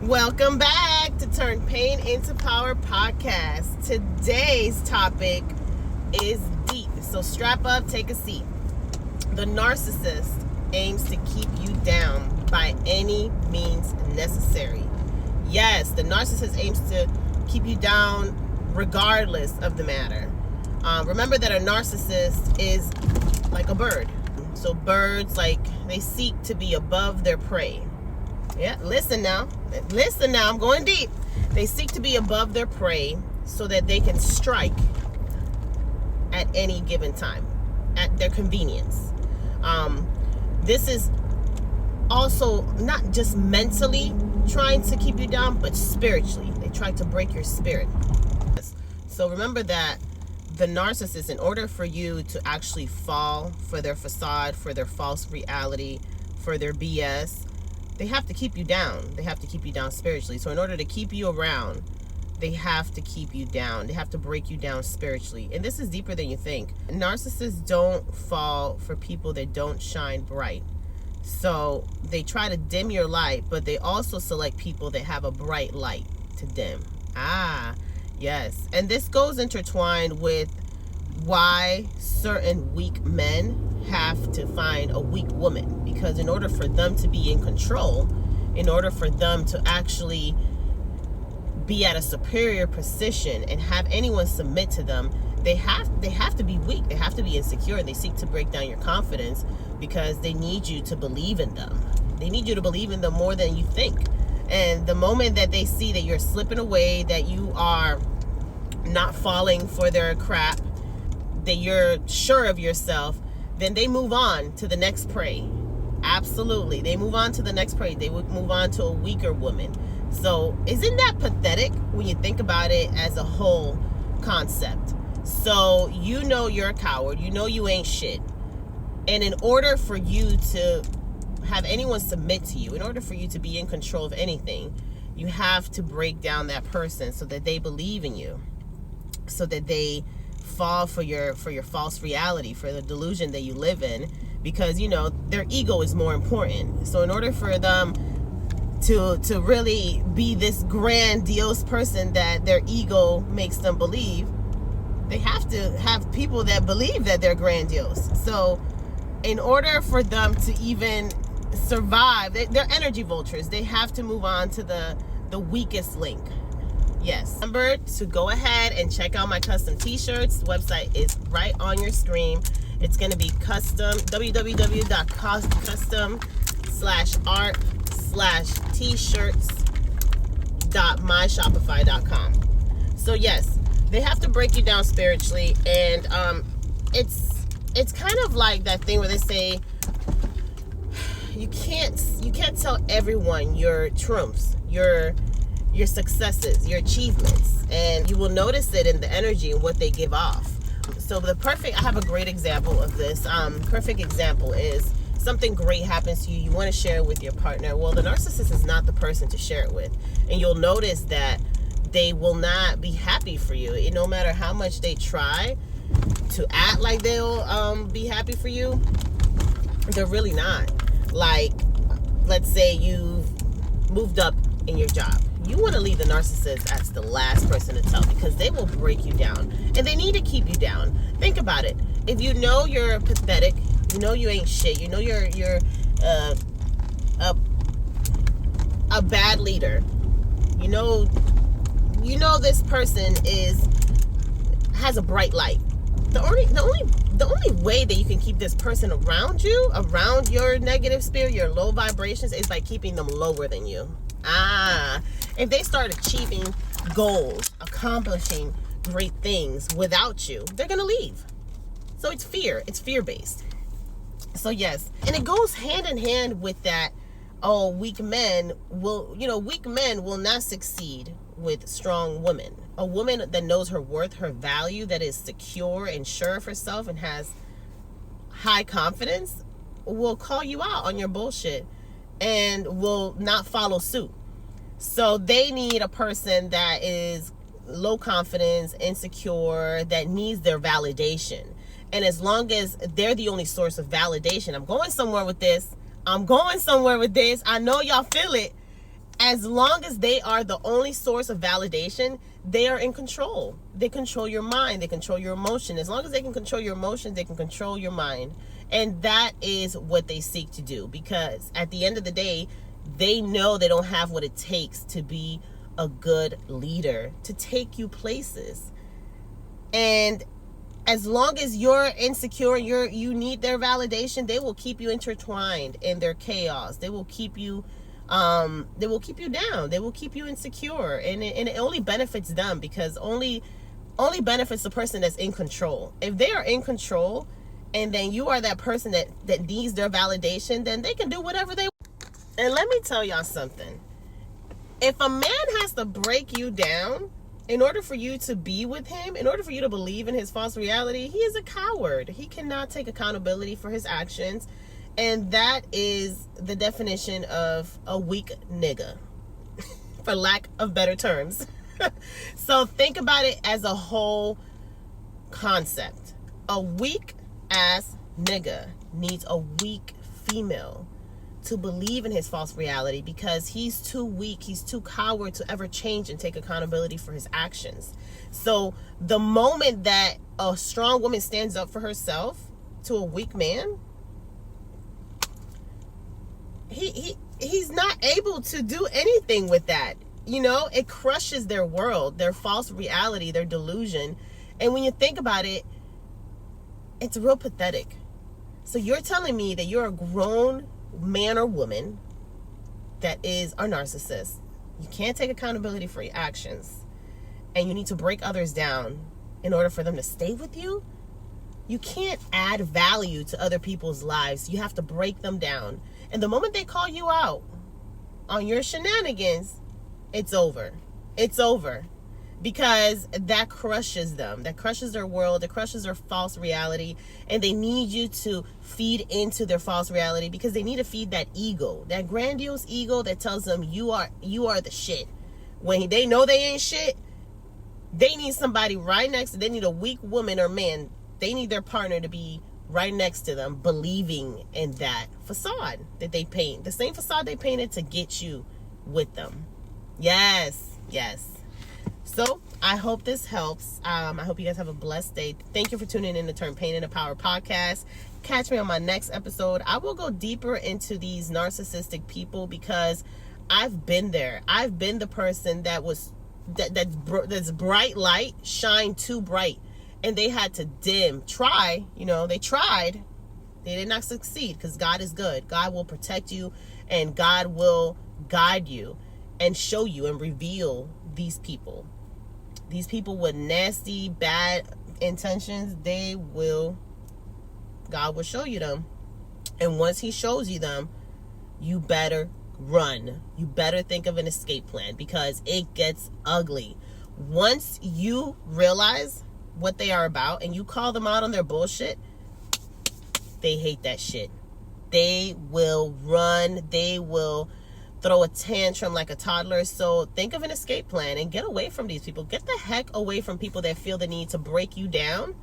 Welcome back to Turn Pain into Power podcast. Today's topic is deep, so strap up, take a seat. The narcissist aims to keep you down by any means necessary. Yes, the narcissist aims to keep you down regardless of the matter. Remember that a narcissist is like a bird. So birds, they seek to be above their prey. Yeah, listen now, I'm going deep. They seek to be above their prey so that they can strike at any given time, at their convenience. This is also not just mentally trying to keep you down, but spiritually. They try to break your spirit. So remember that the narcissist, in order for you to actually fall for their facade, for their false reality, for their BS, they have to keep you down. They have to keep you down spiritually. So in order to keep you around, they have to keep you down. They have to break you down spiritually. And this is deeper than you think. Narcissists don't fall for people that don't shine bright. So they try to dim your light, but they also select people that have a bright light to dim. Yes. And this goes intertwined with why certain weak men have to find a weak woman, because in order for them to be in control, in order for them to actually be at a superior position and have anyone submit to them, they have to be weak. They have to be insecure. They seek to break down your confidence because they need you to believe in them. They need you to believe in them more than you think. And the moment that they see that you're slipping away, that you are not falling for their crap, that you're sure of yourself, then they move on to the next prey. Absolutely. They move on to the next prey. They would move on to a weaker woman. So isn't that pathetic when you think about it as a whole concept? So you know you're a coward. You know you ain't shit. And in order for you to have anyone submit to you, in order for you to be in control of anything, you have to break down that person so that they believe in you, so that they fall for your false reality, for the delusion that you live in, because their ego is more important. So in order for them to really be this grandiose person that their ego makes them believe, they have to have people that believe that they're grandiose. So in order for them to even survive, they're energy vultures. They have to move on to the weakest link. Yes. Remember to go ahead and check out my custom t-shirts. The website is right on your screen. It's going to be custom, www.custom/art/t-shirts.myshopify.com. So yes, they have to break you down spiritually. And it's kind of like that thing where they say you can't tell everyone your trumps, your successes, your achievements, and you will notice it in the energy and what they give off. So I have a great example of this. Perfect example is something great happens to you. You want to share it with your partner. Well, the narcissist is not the person to share it with. And you'll notice that they will not be happy for you. No matter how much they try to act like they'll be happy for you, they're really not. Like, let's say you've moved up in your job. You want to leave the narcissist as the last person to tell, because they will break you down and they need to keep you down. Think about it. If you know you're pathetic, you know you ain't shit, you know you're a bad leader, you know this person has a bright light. The only way that you can keep this person around you, around your negative spirit, your low vibrations, is by keeping them lower than you. If they start achieving goals, accomplishing great things without you, they're going to leave. So it's fear-based. So yes, and it goes hand in hand with that. Weak men will not succeed with strong women. A woman that knows her worth, her value, that is secure and sure of herself and has high confidence, will call you out on your bullshit and will not follow suit. So they need a person that is low confidence, insecure, that needs their validation. And as long as they're the only source of validation, I'm going somewhere with this. I know y'all feel it. as long as they are the only source of validation, they are in control. They control your mind. They control your emotion. As long as they can control your emotions, they can control your mind. And that is what they seek to do, because at the end of the day, they know they don't have what it takes to be a good leader, to take you places. And as long as you're insecure, you need their validation, they will keep you intertwined in their chaos. They will keep you down. They will keep you insecure, and it only benefits them, because only benefits the person that's in control. If they are in control, and then you are that person that needs their validation, then they can do whatever they want. And let me tell y'all something. If a man has to break you down in order for you to be with him, in order for you to believe in his false reality, he is a coward. He cannot take accountability for his actions. And that is the definition of a weak nigga, for lack of better terms. So think about it as a whole concept. A weak ass nigga needs a weak female to believe in his false reality, because he's too weak, he's too coward to ever change and take accountability for his actions. So the moment that a strong woman stands up for herself to a weak man, he's not able to do anything with that. You know, it crushes their world, their false reality, their delusion. And when you think about it, it's real pathetic. So you're telling me that you're a grown man or woman that is a narcissist. You can't take accountability for your actions, and you need to break others down in order for them to stay with you? You can't add value to other people's lives. You have to break them down. And the moment they call you out on your shenanigans, it's over. It's over. Because that crushes them. That crushes their world. It crushes their false reality. And they need you to feed into their false reality, because they need to feed that ego. That grandiose ego that tells them you are the shit. When they know they ain't shit, they need somebody right next to them. They need a weak woman or man. They need their partner to be right next to them, believing in that facade that they paint. The same facade they painted to get you with them. Yes, yes. So I hope this helps. I hope you guys have a blessed day. Thank you for tuning in to Turn Pain into Power podcast. Catch me on my next episode. I will go deeper into these narcissistic people, because I've been there. I've been the person that's bright light shine too bright, and they had to try. They tried. They did not succeed, because God is good. God will protect you, and God will guide you and show you and reveal these people. These people with nasty, bad intentions, God will show you them. And once he shows you them, you better run. You better think of an escape plan, because it gets ugly. Once you realize what they are about and you call them out on their bullshit, they hate that shit. They will run. They will throw a tantrum like a toddler. So think of an escape plan and get away from these people. Get the heck away from people that feel the need to break you down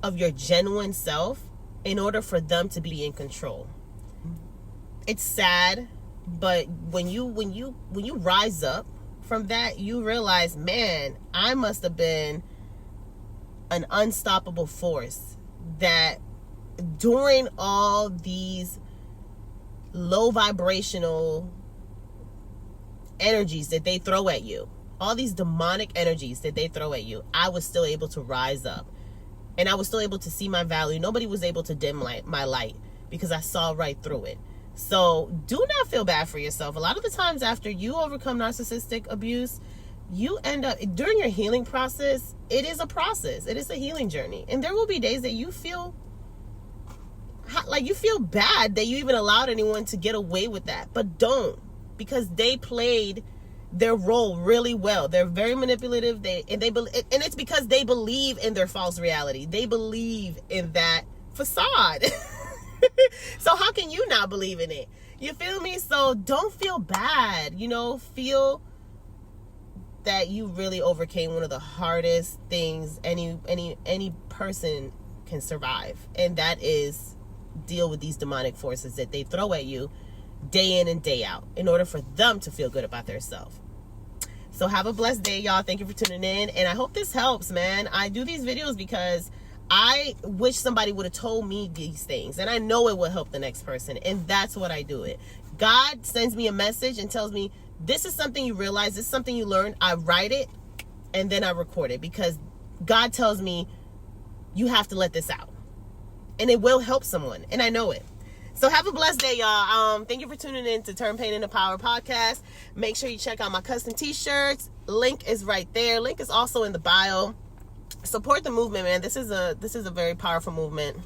of your genuine self in order for them to be in control. It's sad, but when you rise up from that, you realize, man, I must have been an unstoppable force, that during all these low vibrational energies that they throw at you, all these demonic energies that they throw at you, I was still able to rise up, and I was still able to see my value. Nobody was able to dim my light, because I saw right through it. So do not feel bad for yourself. A lot of the times after you overcome narcissistic abuse, you end up, during your healing process, it is a process. It is a healing journey. And there will be days that you feel like you feel bad that you even allowed anyone to get away with that. But don't, because they played their role really well. They're very manipulative. And it's because they believe in their false reality. They believe in that facade. So how can you not believe in it? You feel me? So don't feel bad. Feel that you really overcame one of the hardest things any person can survive, and that is deal with these demonic forces that they throw at you day in and day out in order for them to feel good about themselves. So have a blessed day, y'all. Thank you for tuning in. And I hope this helps, man. I do these videos because I wish somebody would have told me these things. And I know it will help the next person. And that's what I do it. God sends me a message and tells me, this is something you realize, this is something you learned. I write it and then I record it because God tells me you have to let this out. And it will help someone. And I know it. So have a blessed day, y'all. Thank you for tuning in to Turn Pain into Power podcast. Make sure you check out my custom t-shirts. Link is right there. Link is also in the bio. Support the movement, man. This is a very powerful movement.